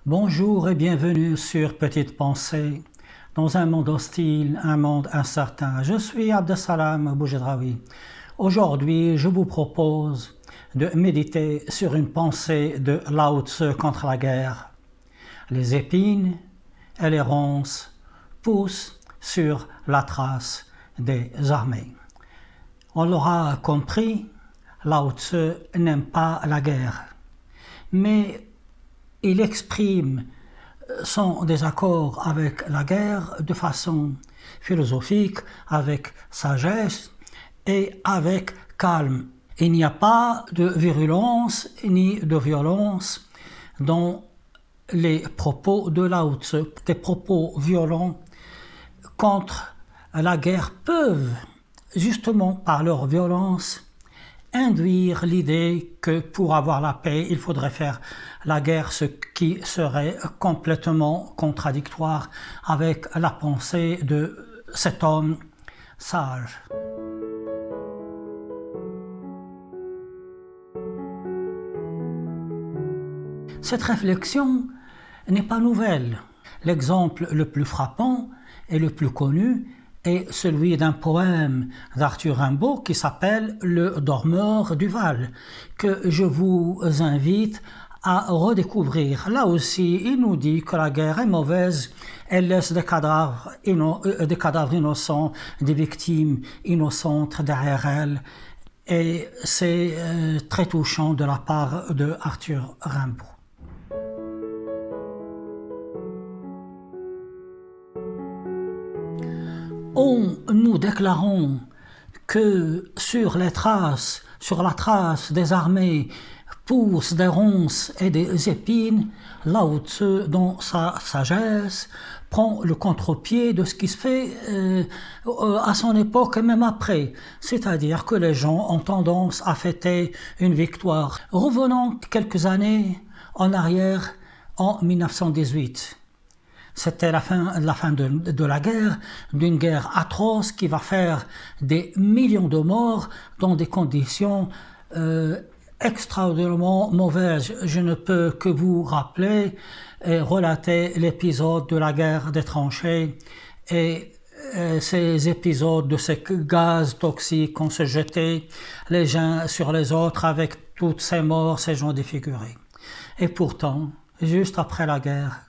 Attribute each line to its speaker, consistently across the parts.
Speaker 1: Bonjour et bienvenue sur Petite Pensée, dans un monde hostile, un monde incertain. Je suis Abdesalam Boujedraoui. Aujourd'hui, je vous propose de méditer sur une pensée de Lao Tzu contre la guerre. Les épines et les ronces poussent sur la trace des armées. On l'aura compris, Lao Tzu n'aime pas la guerre, mais il exprime son désaccord avec la guerre de façon philosophique, avec sagesse et avec calme. Il n'y a pas de virulence ni de violence dans les propos de Lao Tzu. Des propos violents contre la guerre peuvent, justement par leur violence, induire l'idée que pour avoir la paix, il faudrait faire la guerre, ce qui serait complètement contradictoire avec la pensée de cet homme sage. Cette réflexion n'est pas nouvelle. L'exemple le plus frappant et le plus connu est celui d'un poème d'Arthur Rimbaud qui s'appelle « Le dormeur du Val » que je vous invite à redécouvrir. Là aussi, il nous dit que la guerre est mauvaise, elle laisse des cadavres innocents, des victimes innocentes derrière elle, et c'est très touchant de la part de Arthur Rimbaud. Nous déclarons que sur la trace des armées poussent des ronces et des épines. Lao Tzu, dans sa sagesse, prend le contre-pied de ce qui se fait à son époque et même après. C'est-à-dire que les gens ont tendance à fêter une victoire. Revenons quelques années en arrière, en 1918. C'était la fin de la guerre, d'une guerre atroce qui va faire des millions de morts dans des conditions extraordinairement mauvaises. Je ne peux que vous rappeler et relater l'épisode de la guerre des tranchées et ces épisodes de ces gaz toxiques qu'on se jetait les uns sur les autres avec toutes ces morts, ces gens défigurés. Et pourtant, juste après la guerre,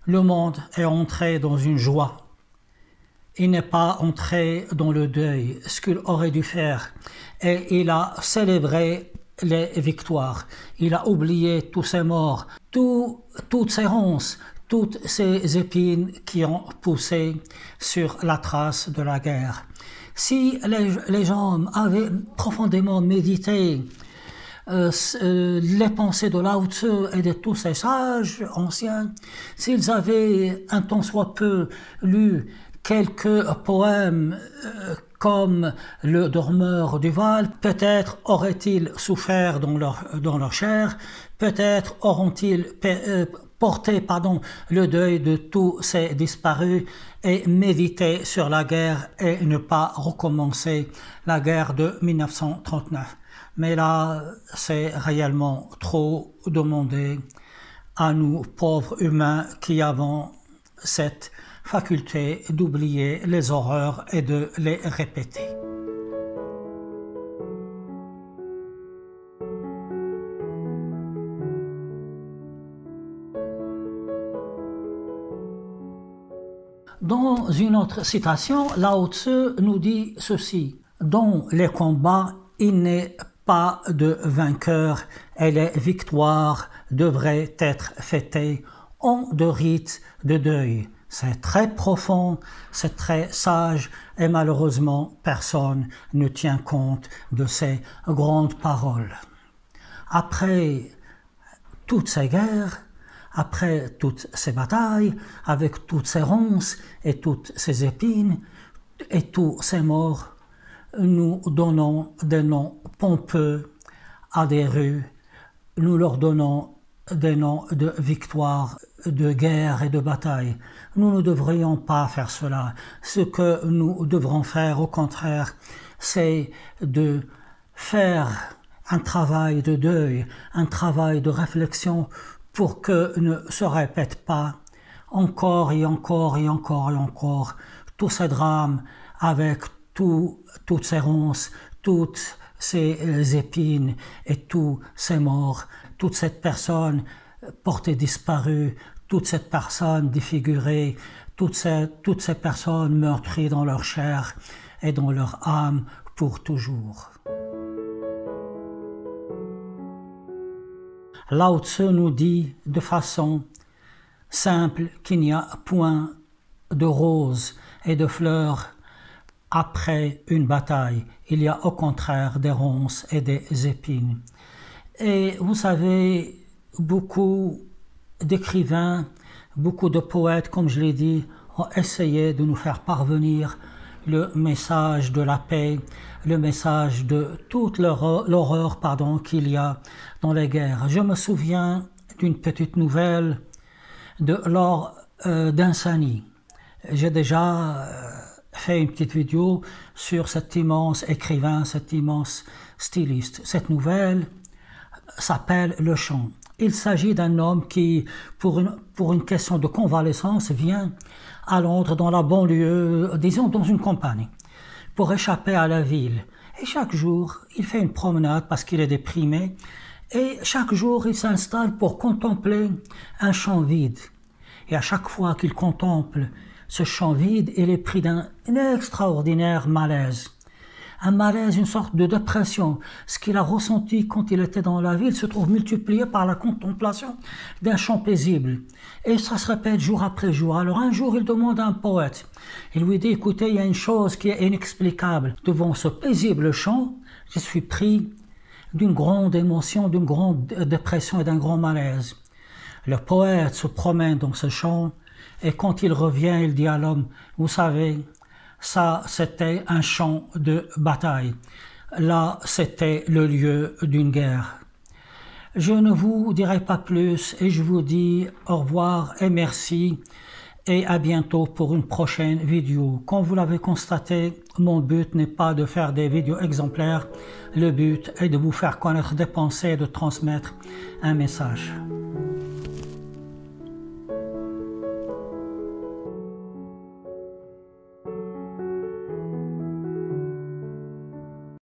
Speaker 1: le monde est entré dans une joie. Il n'est pas entré dans le deuil, ce qu'il aurait dû faire. Et il a célébré les victoires. Il a oublié tous ces morts, toutes ces ronces, toutes ces épines qui ont poussé sur la trace de la guerre. Si les gens avaient profondément médité les pensées de Lao Tzu et de tous ces sages anciens, s'ils avaient un tant soit peu lu quelques poèmes comme Le dormeur du Val, peut-être auraient-ils souffert dans leur chair, peut-être auront-ils porté le deuil de tous ces disparus et médité sur la guerre et ne pas recommencer la guerre de 1939. Mais là, c'est réellement trop demandé à nous, pauvres humains, qui avons cette faculté d'oublier les horreurs et de les répéter. Dans une autre citation, Lao Tzu nous dit ceci: « Dans les combats, il n'est pas de vainqueur et les victoires devraient être fêtées en de rites de deuil. » C'est très profond, c'est très sage et malheureusement personne ne tient compte de ces grandes paroles. Après toutes ces guerres, après toutes ces batailles, avec toutes ces ronces et toutes ces épines et tous ces morts, nous donnons des noms pompeux à des rues, nous leur donnons des noms de victoires, de guerre et de bataille. Nous ne devrions pas faire cela. Ce que nous devrons faire, au contraire, c'est de faire un travail de deuil, un travail de réflexion pour que ne se répète pas encore et encore et encore et encore tous ces drames avec toutes ces ronces, toutes ces épines et tous ces morts, toute cette personne portée disparue, toute cette personne défigurée, toutes ces personnes meurtries dans leur chair et dans leur âme pour toujours. Lao Tzu nous dit de façon simple qu'il n'y a point de roses et de fleurs après une bataille. Il y a au contraire des ronces et des épines. Et vous savez, beaucoup d'écrivains, beaucoup de poètes, comme je l'ai dit, ont essayé de nous faire parvenir le message de la paix, le message de toute l'horreur qu'il y a dans les guerres. Je me souviens d'une petite nouvelle de Lord Dunsany. J'ai déjà fait une petite vidéo sur cet immense écrivain, cet immense styliste. Cette nouvelle s'appelle Le Chant. Il s'agit d'un homme qui, pour une question de convalescence, vient à Londres, dans la banlieue, disons dans une campagne, pour échapper à la ville. Et chaque jour, il fait une promenade parce qu'il est déprimé. Et chaque jour, il s'installe pour contempler un champ vide. Et à chaque fois qu'il contemple ce champ vide, il est pris d'un extraordinaire malaise. Un malaise, une sorte de dépression. Ce qu'il a ressenti quand il était dans la ville se trouve multiplié par la contemplation d'un champ paisible. Et ça se répète jour après jour. Alors un jour, il demande à un poète. Il lui dit, écoutez, il y a une chose qui est inexplicable. Devant ce paisible champ, je suis pris d'une grande émotion, d'une grande dépression et d'un grand malaise. Le poète se promène dans ce champ et quand il revient, il dit à l'homme, vous savez, ça c'était un champ de bataille. Là, c'était le lieu d'une guerre. Je ne vous dirai pas plus et je vous dis au revoir et merci et à bientôt pour une prochaine vidéo. Comme vous l'avez constaté, mon but n'est pas de faire des vidéos exemplaires. Le but est de vous faire connaître des pensées et de transmettre un message.